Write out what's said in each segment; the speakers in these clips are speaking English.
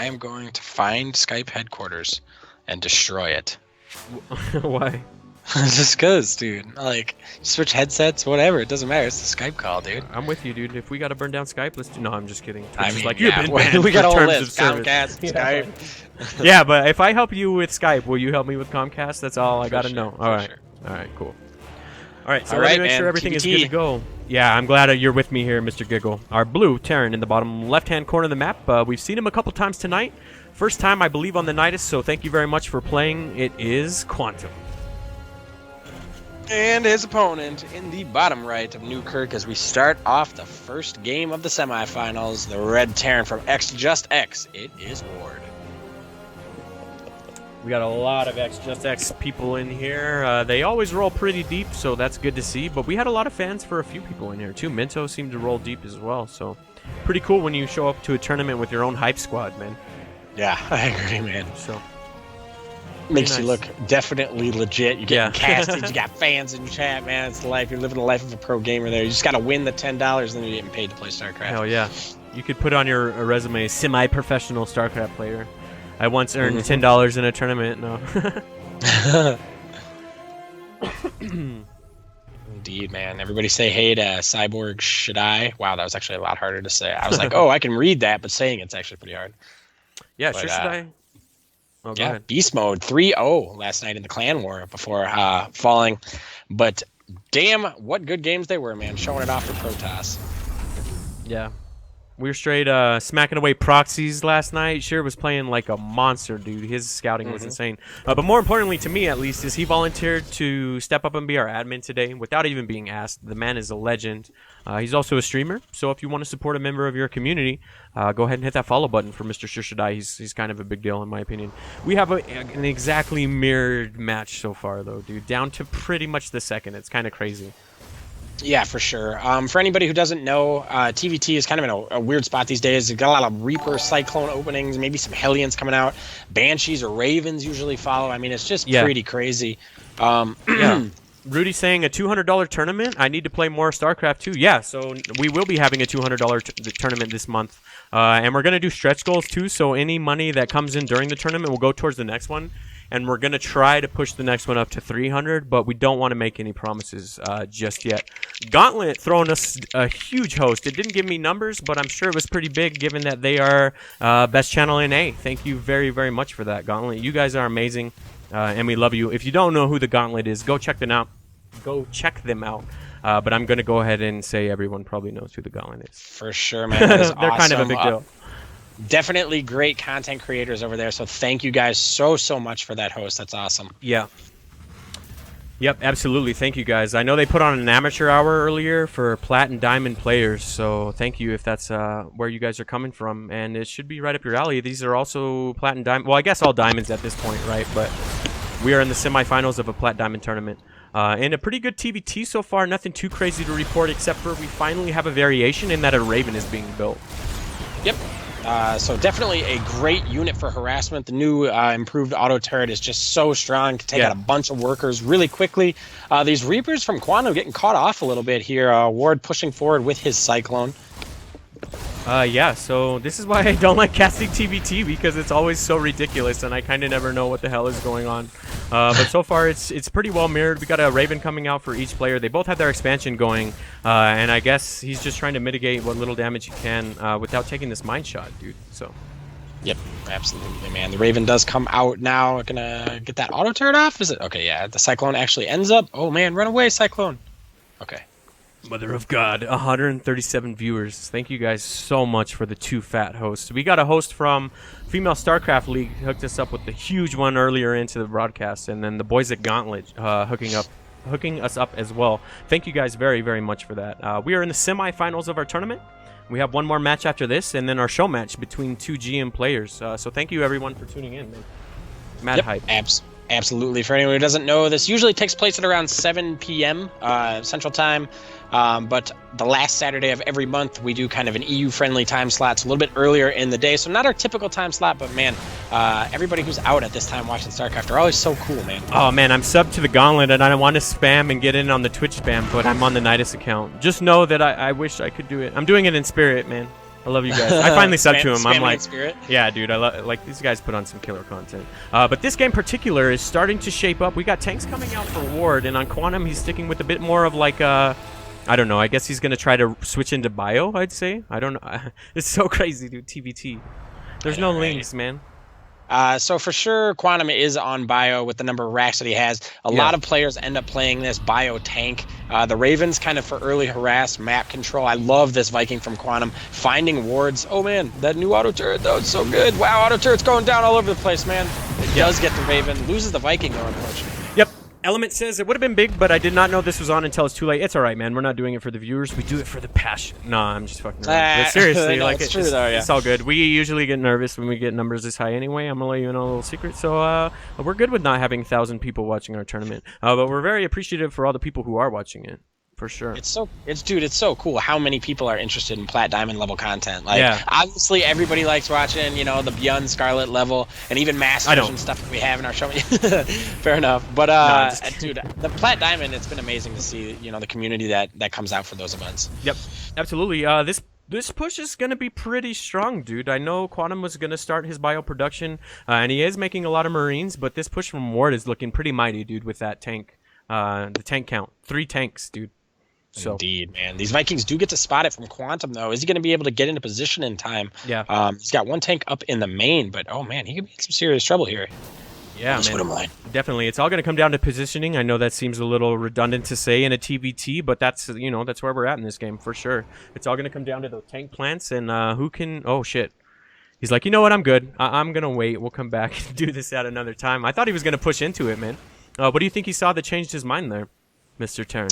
I am going to find Skype headquarters and destroy it. Why? Just cause, dude. Like, switch headsets, whatever. It doesn't matter. It's a Skype call, dude. I'm with you, dude. If we gotta burn down Skype, let's do. No, I'm just kidding. I mean, like, yeah, you've been banned we got for a whole terms list. of service. Comcast, Skype. Yeah, but if I help you with Skype, will you help me with Comcast? That's all I gotta know. All right. Sure. All right, cool. All right, so All let me right, make sure man. everything is TBT. good to go. Yeah, I'm glad you're with me here, Mr. Giggle. Our blue Terran in the bottom left-hand corner of the map. We've seen him a couple times tonight. First time, I believe, on the Nydus, so thank you very much for playing. It is QuAnTuM. And his opponent in the bottom right of Newkirk as we start off the first game of the semifinals. The red Terran from XJustX. It is Ward. We got a lot of XJustX people in here. They always roll pretty deep, so that's good to see. But we had a lot of fans for a few people in here, too. Minto seemed to roll deep as well, so pretty cool when you show up to a tournament with your own hype squad, man. Yeah, I agree, man. So Makes you nice. look definitely legit. You're getting Yeah. casted. You got fans in chat, man. It's the life. You're living the life of a pro gamer there. You just got to win the $10, and then you're getting paid to play StarCraft. hell yeah. You could put on your resume, semi-professional StarCraft player. I once earned $10 in a tournament. No. Indeed, man. Everybody say hey to Cyborg Should I? Wow, that was actually a lot harder to say. I was like, oh, I can read that, but saying it's actually pretty hard. Yeah, But, sure should I? Oh, go Yeah, ahead. Beast Mode 3-0 last night in the Clan War before falling. But damn, what good games they were, man. Showing it off for Protoss. Yeah. We were straight smacking away proxies last night. Sheer was playing like a monster, dude. His scouting was insane. But more importantly, to me at least, is he volunteered to step up and be our admin today without even being asked. The man is a legend. He's also a streamer, so if you want to support a member of your community, go ahead and hit that follow button for Mr. Shishadai. He's kind of a big deal in my opinion. We have an exactly mirrored match so far, though, dude. Down to pretty much the second. It's kind of crazy. Yeah, for sure. For anybody who doesn't know, TVT is kind of in a weird spot these days. You've got a lot of Reaper, Cyclone openings, maybe some Hellions coming out. Banshees or Ravens usually follow. I mean, it's just pretty crazy. Yeah. Rudy's saying a $200 tournament. I need to play more StarCraft too. Yeah, so we will be having a $200 tournament this month. And we're going to do stretch goals too, so any money that comes in during the tournament will go towards the next one. And we're going to try to push the next one up to 300, but we don't want to make any promises just yet. Gauntlet throwing us a huge host. It didn't give me numbers, but I'm sure it was pretty big given that they are best channel in A. Thank you very, very much for that, Gauntlet. You guys are amazing, and we love you. If you don't know who the Gauntlet is, go check them out. But I'm going to go ahead and say everyone probably knows who the Gauntlet is. For sure, man. That is They're kind of a awesome. big deal. Definitely great content creators over there. So thank you guys so much for that host. That's awesome. Yeah. Yep, absolutely. Thank you, guys. I know they put on an amateur hour earlier for Plat and Diamond players, so thank you if that's where you guys are coming from. And it should be right up your alley. These are also Plat and Diamond. Well, I guess all Diamonds at this point, right? But we are in the semifinals of a Plat Diamond tournament. And a pretty good TVT so far. Nothing too crazy to report, except for we finally have a variation in that a Raven is being built. Yep. So definitely a great unit for harassment. The new improved auto turret is just so strong. Can take out a bunch of workers really quickly. These Reapers from QuAnTuM getting caught off a little bit here. Ward pushing forward with his Cyclone. Yeah, so this is why I don't like casting TVT, because it's always so ridiculous and I kind of never know what the hell is going on. But so far it's pretty well mirrored. We got a Raven coming out for each player. They both have their expansion going, and I guess he's just trying to mitigate what little damage he can without taking this mine shot, dude. So. Yep, absolutely, man. The Raven does come out now. Gonna get that auto turret off? Is it? Okay, yeah. The Cyclone actually ends up. Oh, man, run away, Cyclone. Okay. Mother of God, 137 viewers. Thank you guys so much for the 2 fat hosts. We got a host from Female StarCraft League hooked us up with the huge one earlier into the broadcast, and then the boys at Gauntlet hooking us up as well. Thank you guys very, very much for that. We are in the semifinals of our tournament. We have one more match after this, and then our show match between 2 GM players. So thank you everyone for tuning in, man. Mad hype. Absolutely. For anyone who doesn't know, this usually takes place at around 7 p.m. Central Time. But the last Saturday of every month, we do kind of an EU-friendly time slot. It's a little bit earlier in the day, so not our typical time slot, but man, everybody who's out at this time watching StarCraft are always so cool, man. Oh man, I'm subbed to the Gauntlet, and I don't want to spam and get in on the Twitch spam, but I'm on the Nydus account. Just know that I wish I could do it. I'm doing it in spirit, man. I love you guys. I finally subbed to him. I'm like, spirit. yeah, dude, like these guys put on some killer content. But this game in particular is starting to shape up. We got tanks coming out for Ward, and on QuAnTuM he's sticking with a bit more of like I don't know. I guess he's gonna try to switch into bio. I'd say. I don't know. It's so crazy, dude. TBT. There's no links, man. So for sure, QuAnTuM is on bio with the number of racks that he has. A lot of players end up playing this bio tank. The Ravens kind of for early harass, map control. I love this Viking from QuAnTuM. Finding wards. Oh, man, that new auto turret, though, it's so good. Wow, auto turret's going down all over the place, man. It does get the Raven. Loses the Viking, though, unfortunately. Yep. Element says it would have been big, but I did not know this was on until it's too late. It's all right, man. We're not doing it for the viewers. We do it for the passion. No, I'm just fucking around. But seriously, no, like it's true, though, yeah. It's all good. We usually get nervous when we get numbers this high anyway. I'm gonna let you know a little secret. So we're good with not having 1,000 people watching our tournament. But we're very appreciative for all the people who are watching it. For sure. It's so cool how many people are interested in Plat Diamond level content. Like, obviously everybody likes watching, you know, the Beyond Scarlet level and even Masters and stuff that we have in our show. Fair enough. But dude, the Plat Diamond, it's been amazing to see, you know, the community that comes out for those events. Yep, absolutely. This push is going to be pretty strong, dude. I know QuAnTuM was going to start his bio production, and he is making a lot of Marines, but this push from Ward is looking pretty mighty, dude, with that tank. The tank count. 3 tanks, dude. So. Indeed, man. These Vikings do get to spot it from QuAnTuM, though. Is he going to be able to get into position in time? Yeah. He's got 1 tank up in the main, but, oh, man, he could be in some serious trouble here. Yeah, man. Definitely. It's all going to come down to positioning. I know that seems a little redundant to say in a TVT, but that's, you know, that's where we're at in this game for sure. It's all going to come down to those tank plants and who can... Oh, shit. He's like, you know what? I'm good. I'm going to wait. We'll come back and do this at another time. I thought he was going to push into it, man. What do you think he saw that changed his mind there, Mr. Turn?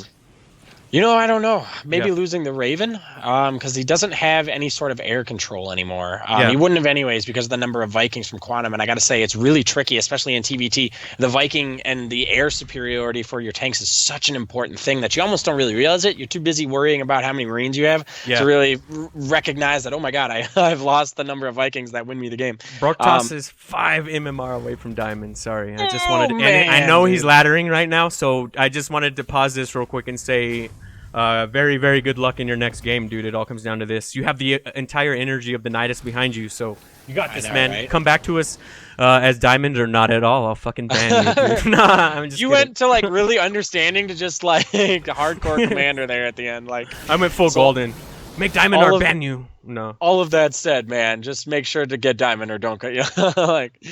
You know, I don't know. Maybe losing the Raven, because he doesn't have any sort of air control anymore. He wouldn't have anyways because of the number of Vikings from QuAnTuM, and I got to say, it's really tricky, especially in TVT. The Viking and the air superiority for your tanks is such an important thing that you almost don't really realize it. You're too busy worrying about how many Marines you have to really recognize that, oh my god, I've lost the number of Vikings that win me the game. Brocktoss is 5 MMR away from Diamond. Sorry, I just wanted to... And I know he's laddering right now, so I just wanted to pause this real quick and say... very, very good luck in your next game, dude. It all comes down to this. You have the entire energy of the Nydus behind you, so you got this, man. Right? Come back to us as Diamond or not at all. I'll fucking ban you, dude. Nah, I'm just kidding. Went to, like, really understanding to just, like, hardcore commander there at the end. Like, I went full golden. Make Diamond or ban you. No. All of that said, man, just make sure to get Diamond or don't cut you. Like,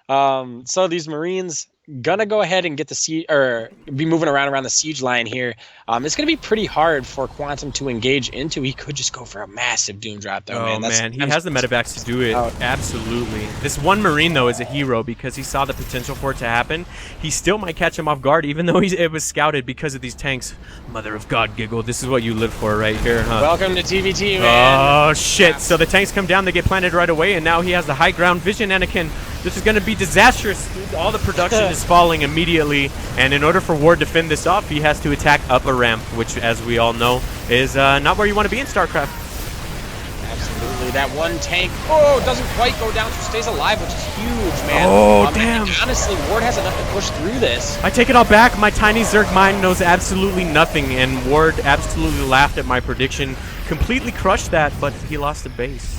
so these Marines... gonna go ahead and get the siege, or be moving around the siege line here. It's gonna be pretty hard for QuAnTuM to engage into. He could just go for a massive doom drop, though. Oh man, he has the medevacs to do it. Absolutely. This one Marine though is a hero because he saw the potential for it to happen. He still might catch him off guard, even though it was scouted because of these tanks. Mother of God, Giggle. This is what you live for right here, huh? Welcome to TVT, man. Oh shit! So the tanks come down, they get planted right away, and now he has the high ground vision. Anakin, this is gonna be disastrous. Dude. All the production is falling immediately, and in order for Ward to fend this off, he has to attack up a ramp, which, as we all know, is not where you want to be in StarCraft. Absolutely. That one tank, doesn't quite go down, so stays alive, which is huge, man. Oh, damn. And honestly, Ward has enough to push through this. I take it all back. My tiny Zerg mind knows absolutely nothing, and Ward absolutely laughed at my prediction. Completely crushed that, but he lost the base.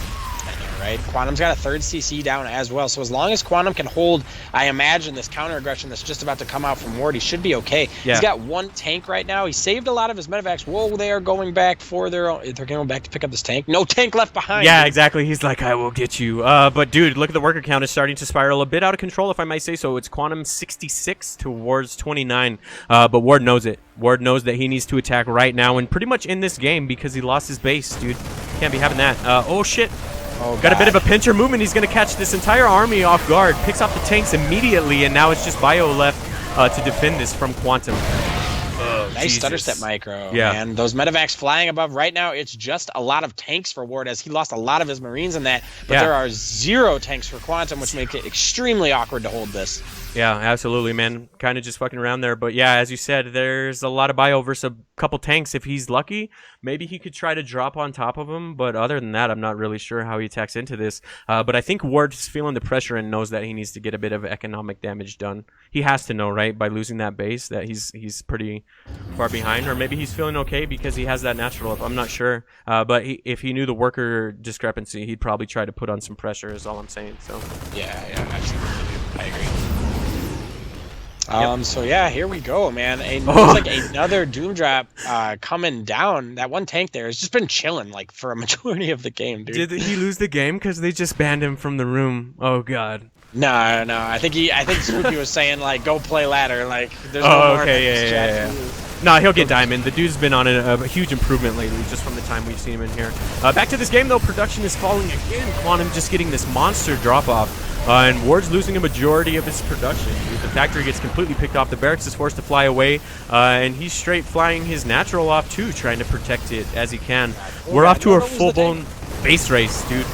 Right, QuAnTuM's got a 3rd CC down as well, so as long as QuAnTuM can hold, I imagine, this counter aggression that's just about to come out from Ward, he should be okay. Yeah. He's got 1 tank right now. He saved a lot of his medevacs. Whoa, they are going back for their own. They're going back to pick up this tank. No tank left behind. Yeah, exactly. He's like, I will get you. But dude, look at the worker count is starting to spiral a bit out of control, if I might say so. It's QuAnTuM 66 to Ward's 29. But Ward knows it. Ward knows that he needs to attack right now and pretty much in this game because he lost his base, dude. Can't be having that. Oh shit. Got a bit of a pincher movement. He's going to catch this entire army off guard. Picks off the tanks immediately, and now it's just bio left to defend this from QuAnTuM. Nice stutter step micro, man. Those medevacs flying above. Right now, it's just a lot of tanks for Ward, as he lost a lot of his Marines in that. But there are 0 tanks for QuAnTuM, which make it extremely awkward to hold this. Yeah, absolutely, man. Kind of just fucking around there. But yeah, as you said, there's a lot of bio versus a couple tanks. If he's lucky, maybe he could try to drop on top of him. But other than that, I'm not really sure how he attacks into this. But I think Ward's feeling the pressure and knows that he needs to get a bit of economic damage done. He has to know, right, by losing that base, that he's pretty far behind, or maybe he's feeling okay because he has that natural up. I'm not sure. But if he knew the worker discrepancy, he'd probably try to put on some pressure, is all I'm saying. So Yeah, absolutely. I agree. So yeah, here we go, man. Looks like another Doom drop coming down. That one tank there has just been chilling like for a majority of the game, dude. Did he lose the game because they just banned him from the room? Oh god. No. I think Swoopy was saying like go play ladder. Like there's no more. Okay, yeah. No, he'll get diamond. The dude's been on a huge improvement lately, just from the time we've seen him in here. Back to this game though, production is falling again. QuAnTuM just getting this monster drop off. And Ward's losing a majority of his production. The factory gets completely picked off. The barracks is forced to fly away. And he's straight flying his natural off too, trying to protect it as he can. We're off to a full-blown base race, dude.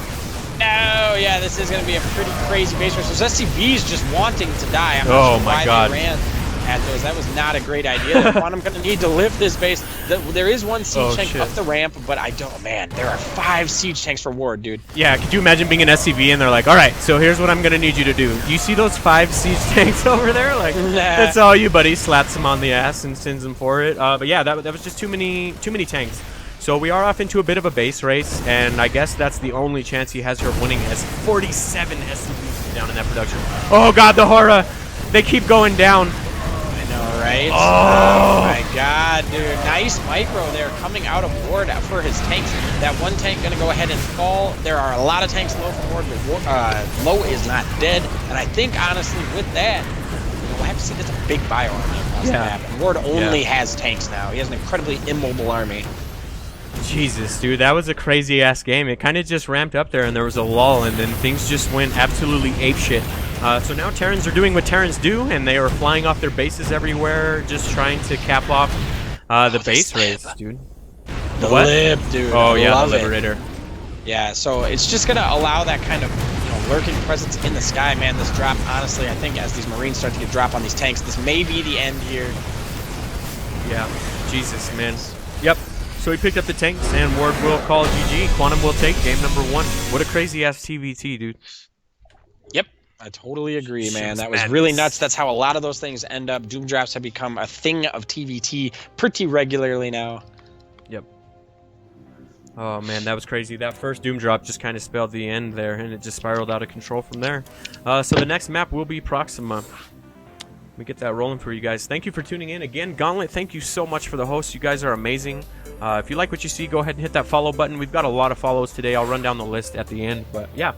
No, yeah, this is going to be a pretty crazy base race. There's SCVs just wanting to die. I'm Oh not sure my why god. They ran at those. That was not a great idea. QuAnTuM going to need to lift this base. There is one siege tank up the ramp, but I don't. Man, there are 5 siege tanks for Ward, dude. Yeah, could you imagine being an SCV and they're like, all right, so here's what I'm going to need you to do. You see those 5 siege tanks over there? Like, that's all you, buddy. Slaps him on the ass and sends him for it. But yeah, that was just too many tanks. So we are off into a bit of a base race, and I guess that's the only chance he has here of winning, as 47 SCVs down in that production. Oh god, the horror! They keep going down. I know, right? Oh my god, dude. Nice micro there coming out of Ward for his tanks. That one tank going to go ahead and fall. There are a lot of tanks low for Ward, but Low is not dead. And I think, honestly, with that, we'll have to see that's a big bio army across the map. And Ward only has tanks now. He has an incredibly immobile army. Jesus, dude, that was a crazy-ass game. It kind of just ramped up there, and there was a lull, and then things just went absolutely apeshit. So now Terrans are doing what Terrans do, and they are flying off their bases everywhere, just trying to cap off the base race, dude. The lip, dude. Oh, yeah, the Love Liberator. Yeah, so it's just going to allow that kind of lurking presence in the sky, man. This drop, honestly, I think as these Marines start to get drop on these tanks, this may be the end here. Yeah, Jesus, man. Yep. So he picked up the tanks, and Ward will call GG. QuAnTuM will take game number 1. What a crazy-ass TVT, dude. Yep, I totally agree, man. That was really nuts. That's how a lot of those things end up. Doom drafts have become a thing of TVT pretty regularly now. Yep. Oh, man, that was crazy. That first Doom drop just kind of spelled the end there, and it just spiraled out of control from there. So the next map will be Proxima. Let me get that rolling for you guys. Thank you for tuning in. Again, Gauntlet, thank you so much for the host. You guys are amazing. If you like what you see, go ahead and hit that follow button. We've got a lot of follows today. I'll run down the list at the end. But yeah,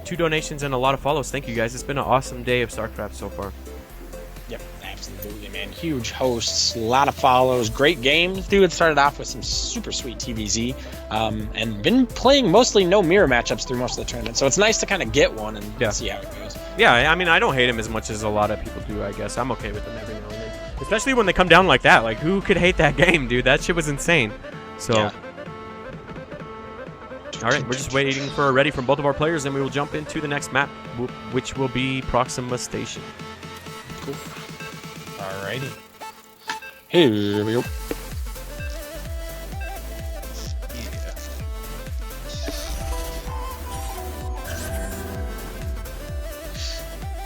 2 donations and a lot of follows. Thank you guys. It's been an awesome day of StarCraft so far. Yep, absolutely, man. Huge hosts, a lot of follows, great games. Dude started off with some super sweet TVZ, and been playing mostly no mirror matchups through most of the tournament. So it's nice to kind of get one and see how it goes. Yeah, I mean, I don't hate him as much as a lot of people do, I guess. I'm okay with them every now and then. Especially when they come down like that. Like, who could hate that game, dude? That shit was insane. So, all right, we're just waiting for a ready from both of our players, and we will jump into the next map, which will be Proxima Station. Cool. Alrighty. Here we go.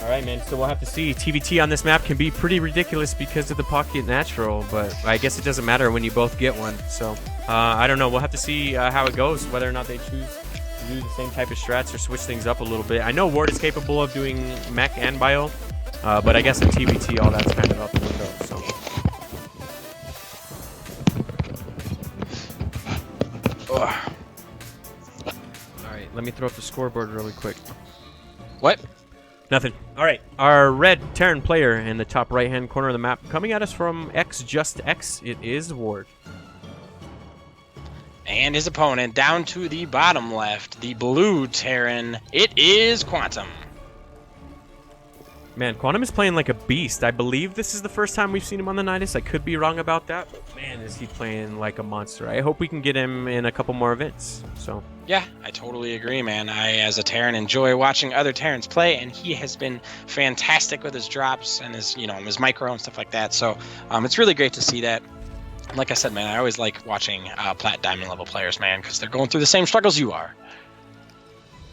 Alright, man, so we'll have to see. TVT on this map can be pretty ridiculous because of the pocket natural, but I guess it doesn't matter when you both get one. So, I don't know. We'll have to see how it goes, whether or not they choose to do the same type of strats or switch things up a little bit. I know Ward is capable of doing mech and bio, but I guess in TVT, all that's kind of out the window, so. Alright, let me throw up the scoreboard really quick. What? Nothing. All right. Our red Terran player in the top right-hand corner of the map, coming at us from Just X, it is Ward. And his opponent down to the bottom left, the blue Terran, it is QuAnTuM. Man, QuAnTuM is playing like a beast. I believe this is the first time we've seen him on the Nydus. I could be wrong about that, but man, is he playing like a monster. I hope we can get him in a couple more events. So. Yeah, I totally agree, man. I, as a Terran, enjoy watching other Terrans play, and he has been fantastic with his drops and his, his micro and stuff like that. So it's really great to see that. Like I said, man, I always like watching Plat Diamond level players, man, because they're going through the same struggles you are.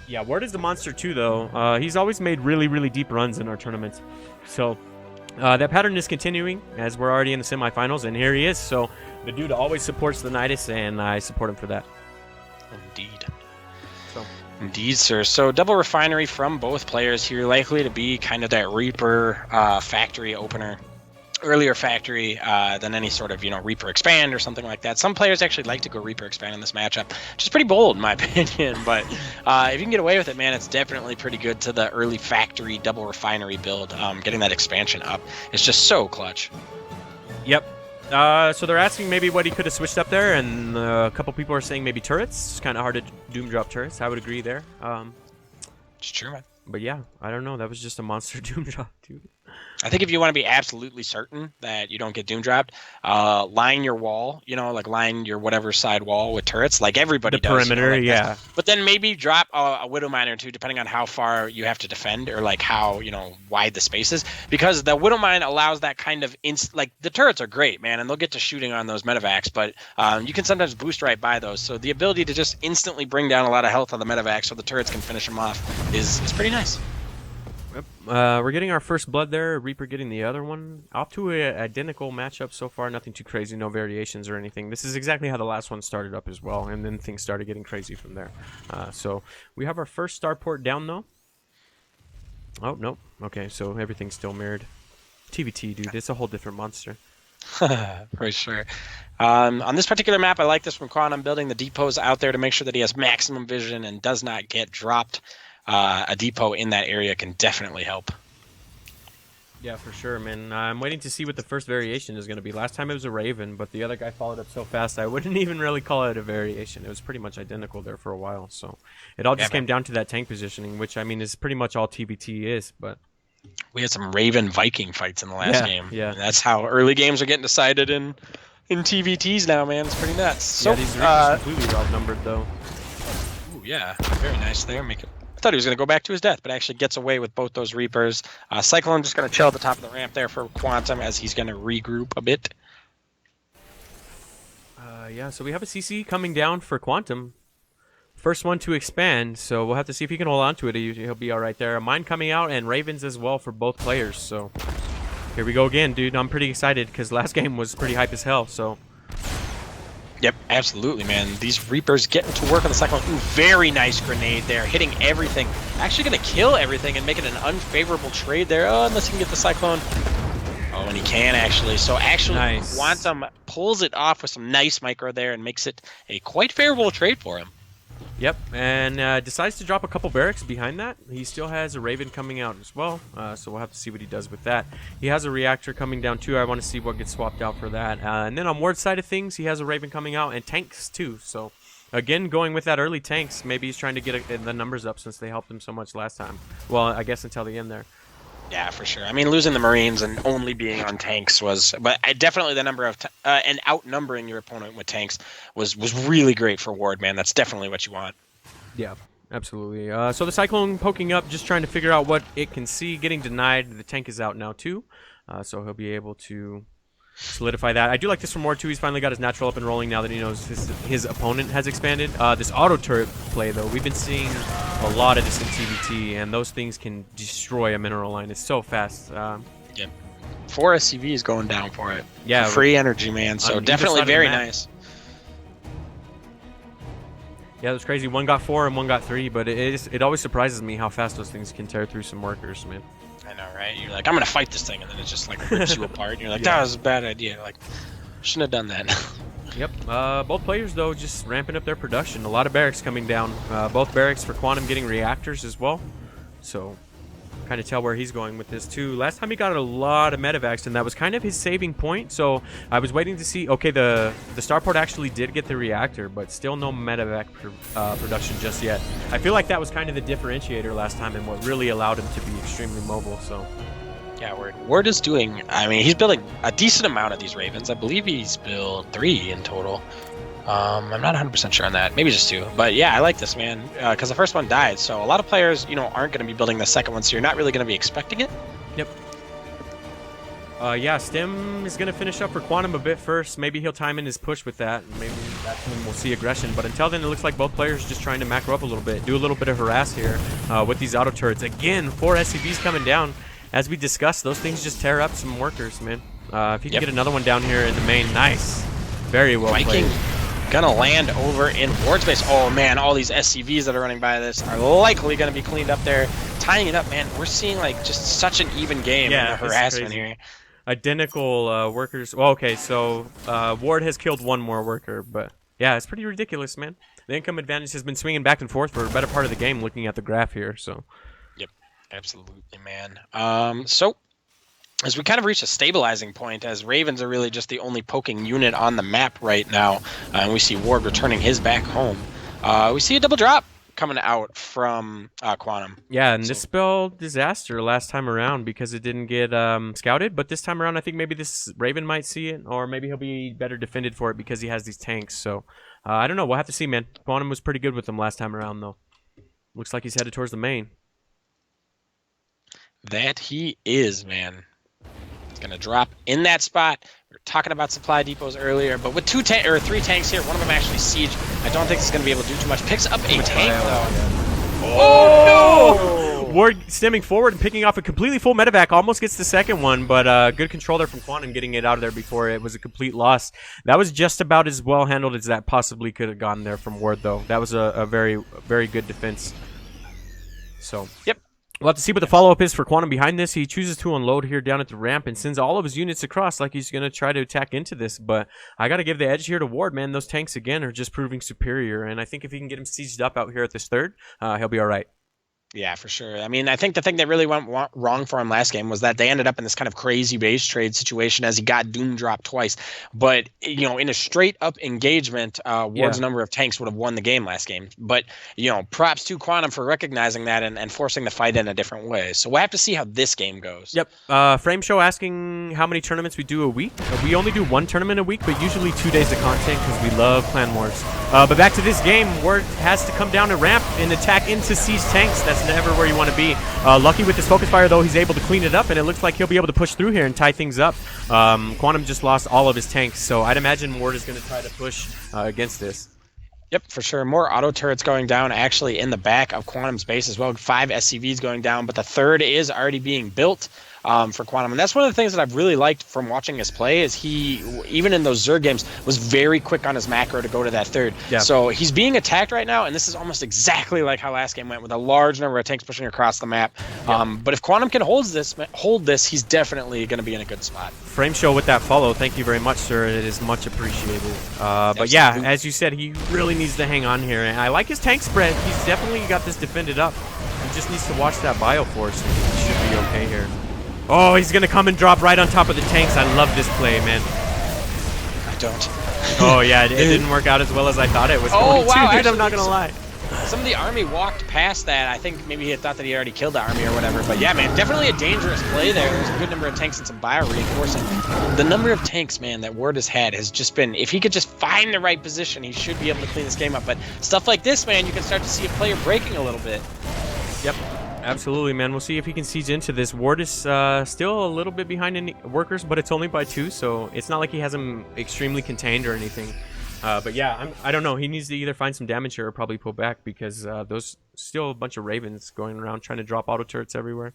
Yeah, Ward is the monster too, though. He's always made really, really deep runs in our tournaments. So That pattern is continuing as we're already in the semifinals, and here he is. So the dude always supports the Nydus, and I support him for that. Indeed. So. Indeed, sir. So double refinery from both players here, likely to be kind of that Reaper factory opener. Earlier factory than any sort of, Reaper expand or something like that. Some players actually like to go Reaper expand in this matchup, which is pretty bold in my opinion. But if you can get away with it, man, it's definitely pretty good to the early factory double refinery build. Getting that expansion up is just so clutch. Yep. So they're asking maybe what he could have switched up there, and a couple people are saying maybe turrets. It's kind of hard to doom drop turrets. I would agree there. It's true, man. But yeah, I don't know. That was just a monster doom drop, dude. I think if you want to be absolutely certain that you don't get doom dropped, line your wall, line your whatever side wall with turrets, like everybody does. The perimeter, yeah. But then maybe drop a Widow Mine or two, depending on how far you have to defend or like how, wide the space is. Because the Widow Mine allows that kind of, the turrets are great, man, and they'll get to shooting on those medevacs, but you can sometimes boost right by those. So the ability to just instantly bring down a lot of health on the medevacs so the turrets can finish them off is pretty nice. Yep. We're getting our first blood there. Reaper getting the other one. Off to an identical matchup so far. Nothing too crazy. No variations or anything. This is exactly how the last one started up as well. And then things started getting crazy from there. So we have our first starport down, though. Oh, nope. Okay, so everything's still mirrored. TVT, dude. It's a whole different monster. For sure. On this particular map, I like this from QuAnTuM, building the depots out there to make sure that he has maximum vision and does not get dropped. A depot in that area can definitely help. Yeah, for sure, man. I'm waiting to see what the first variation is going to be. Last time it was a Raven, but the other guy followed up so fast I wouldn't even really call it a variation. It was pretty much identical there for a while. So it all just came down to that tank positioning, which, I mean, is pretty much all TVT is. But we had some Raven Viking fights in the last game. Yeah, and that's how early games are getting decided in TVTs now, man. It's pretty nuts. So, yeah, these are completely outnumbered, though. Ooh, yeah, very nice there. I thought he was going to go back to his death, but actually gets away with both those Reapers. Cyclone just going to chill at the top of the ramp there for QuAnTuM as he's going to regroup a bit. Yeah, so we have a CC coming down for QuAnTuM. First one to expand, so we'll have to see if he can hold on to it. He'll be all right there. A mine coming out and Ravens as well for both players. So here we go again, dude. I'm pretty excited because last game was pretty hype as hell. So. Yep, absolutely, man. These Reapers getting to work on the Cyclone. Ooh, very nice grenade there, hitting everything. Actually going to kill everything and make it an unfavorable trade there. Oh, unless he can get the Cyclone. Oh, and he can actually. So actually, nice. QuAnTuM pulls it off with some nice micro there and makes it a quite favorable trade for him. Yep, and decides to drop a couple barracks behind that. He still has a Raven coming out as well, so we'll have to see what he does with that. He has a reactor coming down too. I want to see what gets swapped out for that. And then on Ward's side of things, he has a Raven coming out and tanks too. So again, going with that early tanks, maybe he's trying to get the numbers up since they helped him so much last time. Well, I guess until the end there. Yeah, for sure. I mean, losing the Marines and only being on tanks was, but definitely the number of and outnumbering your opponent with tanks was really great for Ward, man. That's definitely what you want. Yeah, absolutely. So the Cyclone poking up, just trying to figure out what it can see, getting denied. The tank is out now too, so he'll be able to solidify that. I do like this from Ward too. He's finally got his natural up and rolling now that he knows his opponent has expanded. This auto turret play though, we've been seeing a lot of this in TVT, and those things can destroy a mineral line. It's so fast. Yep. 4 SCVs going down for it. Yeah, for free energy, man. So definitely very nice. Yeah, it was crazy. One got 4 and one got 3, but it always surprises me how fast those things can tear through some workers, man. I know, right? You're like, I'm gonna fight this thing, and then it just like rips you apart. And you're like, that was a bad idea. Like, shouldn't have done that. Yep. Both players though just ramping up their production. A lot of barracks coming down. Both barracks for QuAnTuM getting reactors as well. So kind of tell where he's going with this too. Last time he got a lot of medevacs, and that was kind of his saving point. So I was waiting to see. Okay, the starport actually did get the reactor, but still no medevac production just yet. I feel like that was kind of the differentiator last time, and what really allowed him to be extremely mobile. So. Yeah, Ward is doing, I mean, he's building a decent amount of these Ravens. I believe he's built 3 in total. I'm not 100% sure on that. Maybe just 2. But yeah, I like this, man, because the first one died. So a lot of players, aren't going to be building the second one, so you're not really going to be expecting it. Yep. Yeah, Stem is going to finish up for QuAnTuM a bit first. Maybe he'll time in his push with that, and maybe that's when we'll see aggression. But until then, it looks like both players are just trying to macro up a little bit, do a little bit of harass here with these auto turrets. Again, 4 SCVs coming down. as we discussed, those things just tear up some workers, man. If you can get another one down here in the main, nice. Very well played. Gonna land over in Ward's base. Oh man, all these SCVs that are running by this are likely gonna be cleaned up there. Tying it up, man. We're seeing like just such an even game in the harassment here. Identical workers. Well, okay, so Ward has killed one more worker, but yeah, it's pretty ridiculous, man. The income advantage has been swinging back and forth for a better part of the game, looking at the graph here. So. Yep, absolutely, man. So as we kind of reach a stabilizing point, as Ravens are really just the only poking unit on the map right now, and we see Ward returning his back home. We see a double drop coming out from QuAnTuM. Yeah, and this spelled disaster last time around because it didn't get scouted. But this time around, I think maybe this Raven might see it, or maybe he'll be better defended for it because he has these tanks. So I don't know. We'll have to see, man. QuAnTuM was pretty good with them last time around, though. Looks like he's headed towards the main. That he is, man. He's going to drop in that spot. We were talking about supply depots earlier, but with 3 tanks here, one of them actually siege. I don't think it's going to be able to do too much. Picks up a tank, though. Oh, no! Ward stemming forward and picking off a completely full medevac. Almost gets the second one, but good control there from QuAnTuM getting it out of there before it was a complete loss. That was just about as well handled as that possibly could have gone there from Ward, though. That was a very, very good defense. So, yep. We'll have to see what the follow-up is for QuAnTuM behind this. He chooses to unload here down at the ramp and sends all of his units across like he's going to try to attack into this. But I got to give the edge here to Ward, man. Those tanks, again, are just proving superior. And I think if he can get him sieged up out here at this third, he'll be all right. Yeah, for sure. I mean, I think the thing that really went wrong for him last game was that they ended up in this kind of crazy base trade situation as he got doom dropped twice. But, you know, in a straight up engagement, Ward's number of tanks would have won the game last game. But, you know, props to QuAnTuM for recognizing that and forcing the fight in a different way. So we'll have to see how this game goes. Yep. Frame Show asking how many tournaments we do a week. We only do 1 tournament a week, but usually 2 days of content because we love Clan Wars. But back to this game, Ward has to come down a ramp and attack into siege tanks. That's never where you want to be. Lucky with his focus fire, though, he's able to clean it up, and it looks like he'll be able to push through here and tie things up. QuAnTuM just lost all of his tanks, so I'd imagine Ward is going to try to push against this. Yep, for sure. More auto turrets going down actually in the back of QuAnTuM's base as well. 5 SCVs going down, but the third is already being built for QuAnTuM. And that's one of the things that I've really liked from watching his play is he, even in those Zerg games, was very quick on his macro to go to that third. Yeah. So he's being attacked right now, and this is almost exactly like how last game went with a large number of tanks pushing across the map. Yeah. But if QuAnTuM can hold this, he's definitely going to be in a good spot. Frame Show with that follow. Thank you very much, sir. It is much appreciated. But yeah, as you said, he really needs to hang on here. And I like his tank spread. He's definitely got this defended up. He just needs to watch that Bioforce, and he should be okay here. Oh, he's going to come and drop right on top of the tanks. I love this play, man. I don't. Oh, yeah, it didn't work out as well as I thought it was going to, dude. I'm not going to lie. Some of the army walked past that. I think maybe he had thought that he already killed the army or whatever. But yeah, man, definitely a dangerous play there. There's a good number of tanks and some bio reinforcing. The number of tanks, man, that Ward has had has just been, if he could just find the right position, he should be able to clean this game up. But stuff like this, man, you can start to see a player breaking a little bit. Yep. Absolutely, man. We'll see if he can siege into this. Ward is still a little bit behind in workers, but it's only by 2, so it's not like he has him extremely contained or anything. But yeah, I don't know. He needs to either find some damage here or probably pull back because those still a bunch of Ravens going around trying to drop auto turrets everywhere.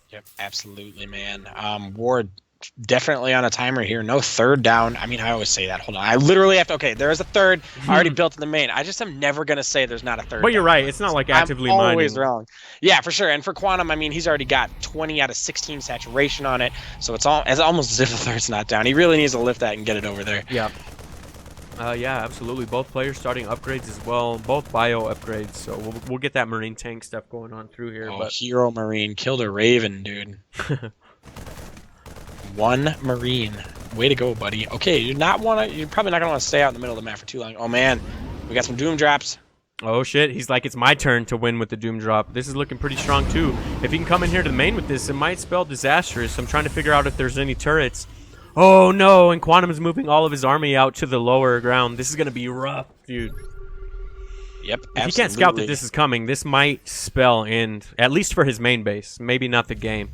Yep, absolutely, man. Ward definitely on a timer here. No third down. I mean, I always say that. Hold on. I literally have to. Okay, there is a third already built in the main. I just am never going to say there's not a third. But you're down. right. It's not like actively mining. I'm always wrong. Yeah, for sure. And for QuAnTuM, I mean, he's already got 20 out of 16 saturation on it. So it's almost as if the third's not down. He really needs to lift that and get it over there. Yeah. Yeah, absolutely. Both players starting upgrades as well. Both bio upgrades. So we'll get that Marine tank stuff going on through here. Oh, but Hero Marine killed a Raven, dude. 1 Marine. Way to go, buddy. Okay, you're probably not gonna want to stay out in the middle of the map for too long. Oh man, we got some doom drops. Oh shit, he's like, it's my turn to win with the doom drop. This is looking pretty strong too. If he can come in here to the main with this, it might spell disastrous. I'm trying to figure out if there's any turrets. Oh no, and QuAnTuM is moving all of his army out to the lower ground. This is gonna be rough, dude. Yep, absolutely. If he can't scout that this is coming, this might spell end, at least for his main base. Maybe not the game.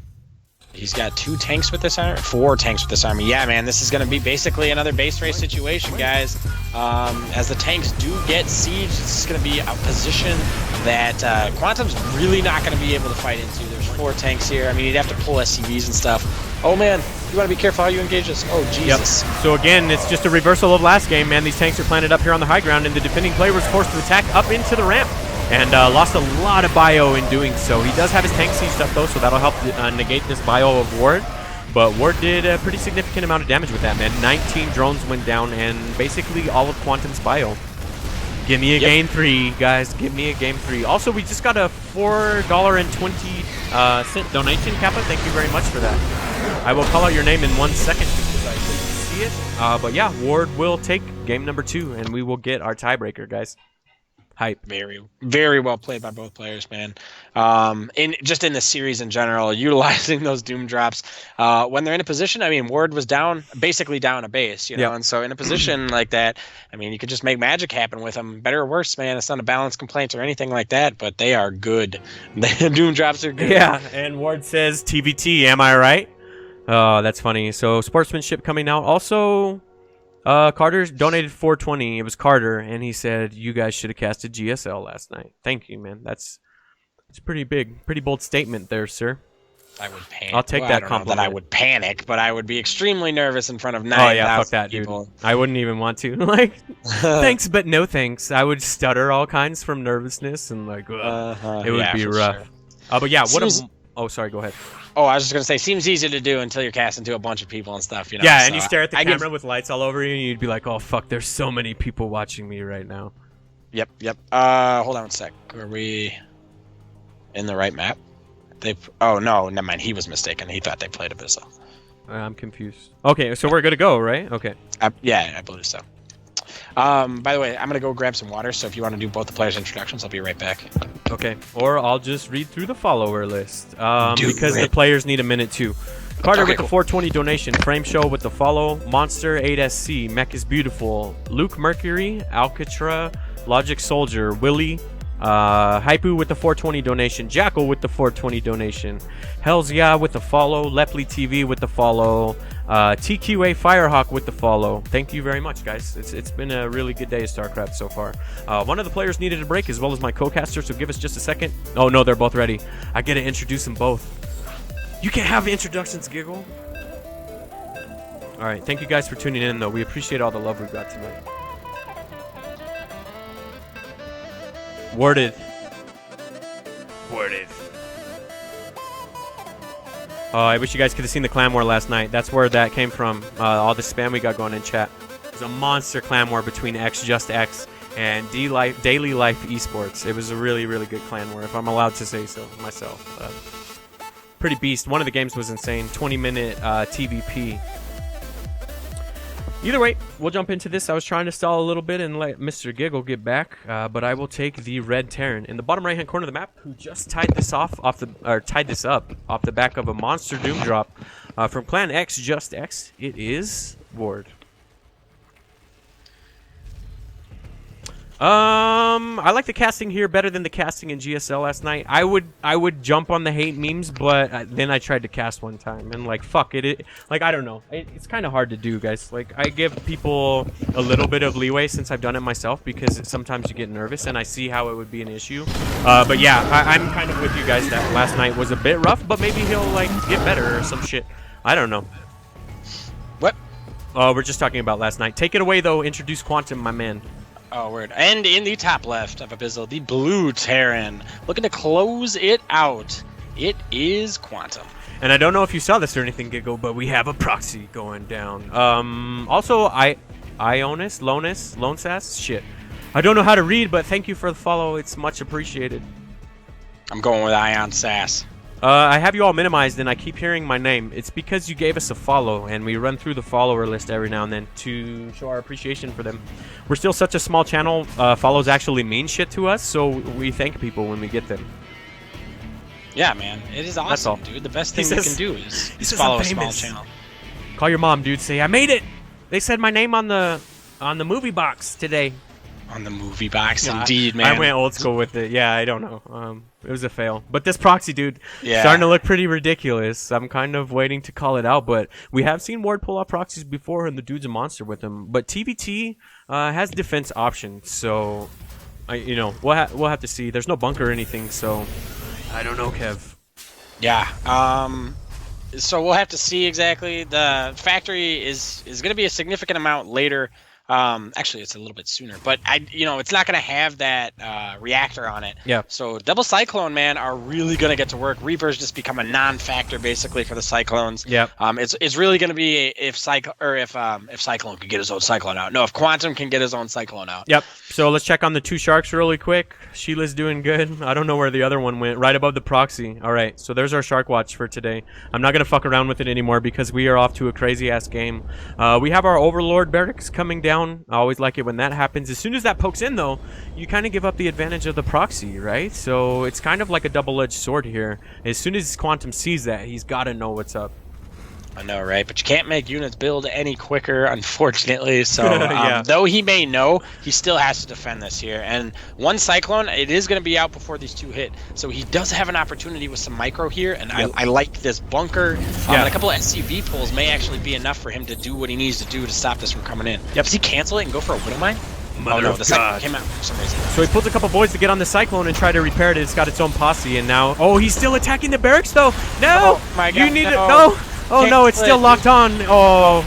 He's got 2 tanks with this army, 4 tanks with this army. Yeah, man, this is going to be basically another base race situation, guys. As the tanks do get sieged, this is going to be a position that QuAnTuM's really not going to be able to fight into. There's 4 tanks here. I mean, you'd have to pull SCVs and stuff. Oh man, you want to be careful how you engage this. Oh Jesus. Yep. So again, it's just a reversal of last game, man. These tanks are planted up here on the high ground, and the defending player was forced to attack up into the ramp. And lost a lot of bio in doing so. He does have his tank sieged up though, so that'll help negate this bio of Ward. But Ward did a pretty significant amount of damage with that, man. 19 drones went down, and basically all of QuAnTuM's bio. Give me a game 3, guys. Give me a game 3. Also, we just got a $4.20 donation, Kappa. Thank you very much for that. I will call out your name in 1 second because I couldn't see it. But yeah, Ward will take game number 2, and we will get our tiebreaker, guys. Hype. Very, very well played by both players, man. Just in the series in general, utilizing those doom drops when they're in a position. I mean, Ward was basically down a base, you know, and so in a position like that, I mean, you could just make magic happen with them. Better or worse, man. It's not a balance complaint or anything like that, but they are good. The doom drops are good. Yeah, and Ward says TVT. Am I right? Oh, that's funny. So sportsmanship coming out. Also. Carter donated $4.20. It was Carter, and he said you guys should have casted GSL last night. Thank you, man. It's pretty big, pretty bold statement there, sir. I would panic. I'll take that compliment. That I would panic, but I would be extremely nervous in front of 9,000 people. Dude. I wouldn't even want to. Like, thanks, but no thanks. I would stutter all kinds from nervousness, and like, it would be rough. Sure. But yeah, oh, sorry. Go ahead. Oh, I was just going to say, seems easy to do until you're casting to a bunch of people and stuff, you know? Yeah, and you stare at the camera with lights all over you, and you'd be like, oh, fuck, there's so many people watching me right now. Yep. Hold on one sec. Are we in the right map? Oh, no, never mind. He was mistaken. He thought they played Abyssal. I'm confused. Okay, so we're good to go, right? Okay. Yeah, I believe so. By the way, I'm going to go grab some water, so if you want to do both the players' introductions, I'll be right back. Okay, or I'll just read through the follower list, because the players need a minute too. Carter with the 420 donation, Frame Show with the follow, Monster 8SC, Mech is Beautiful, Luke Mercury, Alcatra, Logic Soldier, Willie, Hypu with the 420 donation, Jackal with the 420 donation, Hells Yeah with the follow, Lepley TV with the follow, TQA Firehawk with the follow. Thank you very much, guys. It's been a really good day of StarCraft so far. One of the players needed a break as well as my co-caster, so give us just a second. Oh no, they're both ready. I get to introduce them both. You can't have introductions, Giggle. All right, thank you guys for tuning in, though. We appreciate all the love we've got tonight. Worded. Oh, I wish you guys could have seen the clan war last night. That's where that came from. All the spam we got going in chat. It was a monster clan war between XJustX and Daily Life Esports. It was a really, really good clan war, if I'm allowed to say so myself. Pretty beast. One of the games was insane. 20-minute TVP. Either way, we'll jump into this. I was trying to stall a little bit and let Mr. Giggle get back, but I will take the red Terran in the bottom right-hand corner of the map, who just tied this up off the back of a monster doom drop from Clan XJustX. It is Ward. I like the casting here better than the casting in GSL last night. I would jump on the hate memes, but then I tried to cast one time and like fuck it. Like I don't know. It's kind of hard to do, guys. Like I give people a little bit of leeway since I've done it myself because sometimes you get nervous and I see how it would be an issue. But yeah, I'm kind of with you guys that last night was a bit rough, but maybe he'll like get better or some shit. I don't know. What? We're just talking about last night. Take it away though. Introduce QuAnTuM, my man. Oh, word. And in the top left of Abyssal, the blue Terran. Looking to close it out. It is QuAnTuM. And I don't know if you saw this or anything, Giggle, but we have a proxy going down. Also, Ionis, Lone Sass? Shit. I don't know how to read, but thank you for the follow. It's much appreciated. I'm going with Ion Sass. I have you all minimized, and I keep hearing my name. It's because you gave us a follow, and we run through the follower list every now and then to show our appreciation for them. We're still such a small channel. Follows actually mean shit to us, so we thank people when we get them. Yeah, man. It is awesome, dude. The best thing you can do is follow a small channel. Call your mom, dude. Say, I made it! They said my name on the movie box today. On the movie box, indeed, man. I went old school with it. Yeah, I don't know. It was a fail. But this proxy, dude, starting to look pretty ridiculous. I'm kind of waiting to call it out, but we have seen Ward pull off proxies before, and the dude's a monster with him. But TVT has defense options, so you know, we'll have to see. There's no bunker or anything, so I don't know, Kev. Yeah. So we'll have to see exactly. The factory is going to be a significant amount later. Actually, it's a little bit sooner, but it's not going to have that reactor on it. Yeah. So double cyclone, man, are really going to get to work. Reapers just become a non-factor basically for the cyclones. Yeah. It's really going to be if Cyclone can get his own cyclone out. No, if QuAnTuM can get his own cyclone out. Yep. So let's check on the 2 sharks really quick. Sheila's doing good. I don't know where the other one went. Right above the proxy. All right. So there's our shark watch for today. I'm not gonna fuck around with it anymore because we are off to a crazy ass game. We have our Overlord barracks coming down. I always like it when that happens. As soon as that pokes in, though, you kind of give up the advantage of the proxy, right? So it's kind of like a double-edged sword here. As soon as QuAnTuM sees that, he's got to know what's up. I know, right? But you can't make units build any quicker, unfortunately. So, Yeah. though he may know, he still has to defend this here. And one Cyclone, it is going to be out before these 2 hit. So he does have an opportunity with some micro here. And Yep. I like this bunker. Yeah. And a couple of SCV pulls may actually be enough for him to do what he needs to do to stop this from coming in. Yep. Does he cancel it and go for a Widow Mine? Mother no, of the Cyclone God. came out for some reason. So he pulls a couple boys to get on the Cyclone and try to repair it. It's got its own posse, and now... Oh, he's still attacking the barracks, though! No! Oh, my God, You need no. to... No! Oh, no, it's still locked on. Oh,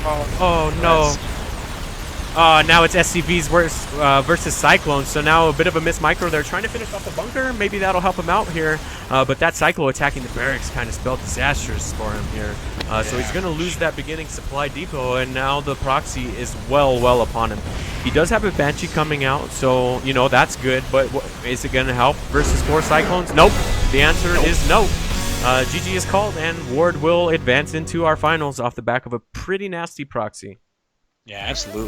no. Yes. Now it's SCVs versus Cyclone, so now a bit of a miss micro. They're trying to finish off the bunker. Maybe that'll help him out here. But that Cyclo attacking the barracks kind of spelled disastrous for him here. So he's going to lose that beginning supply depot, and now the proxy is well upon him. He does have a Banshee coming out, so, you know, that's good. But is it going to help versus 4 Cyclones? Nope. The answer is no. GG is called, and Ward will advance into our finals off the back of a pretty nasty proxy. Yeah, absolutely.